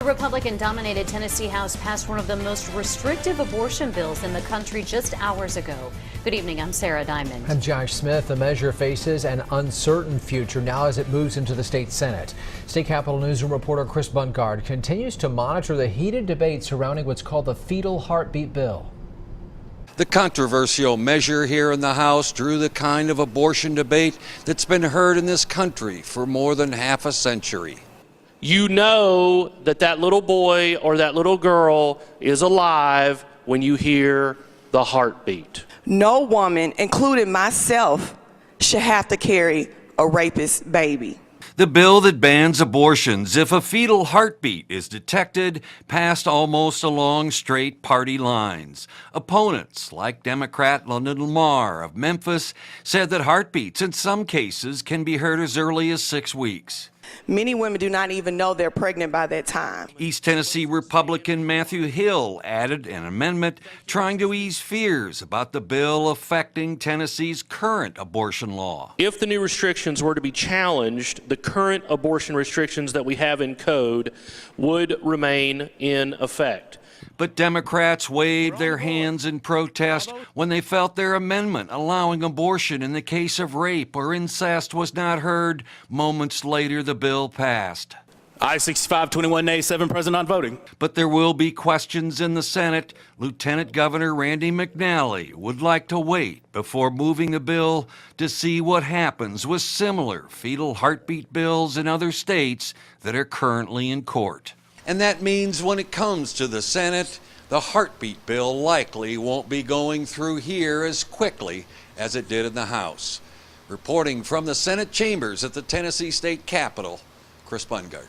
The Republican-dominated Tennessee House passed one of the most restrictive abortion bills in the country just hours ago. Good evening, I'm Sarah Diamond. I'm Josh Smith. The measure faces an uncertain future now as it moves into the state Senate. State Capitol Newsroom reporter Chris Bungard continues to monitor the heated debate surrounding what's called the Fetal Heartbeat Bill. The controversial measure here in the House drew the kind of abortion debate that's been heard in this country for more than half a century. You know that little boy or that little girl is alive when you hear the heartbeat. No woman, including myself, should have to carry a rapist baby. The bill that bans abortions if a fetal heartbeat is detected passed almost along straight party lines. Opponents, like Democrat London Lamar of Memphis, said that heartbeats in some cases can be heard as early as 6 weeks. Many women do not even know they're pregnant by that time. East Tennessee Republican Matthew Hill added an amendment trying to ease fears about the bill affecting Tennessee's current abortion law. If the new restrictions were to be challenged, the current abortion restrictions that we have in code would remain in effect. But Democrats waved their hands in protest when they felt their amendment allowing abortion in the case of rape or incest was not heard. Moments later, the bill passed. Aye 65, 21 nays, 7 present, not voting. But there will be questions in the Senate. Lieutenant Governor Randy McNally would like to wait before moving the bill to see what happens with similar fetal heartbeat bills in other states that are currently in court. And that means when it comes to the Senate, the heartbeat bill likely won't be going through here as quickly as it did in the House. Reporting from the Senate chambers at the Tennessee State Capitol, Chris Bungard.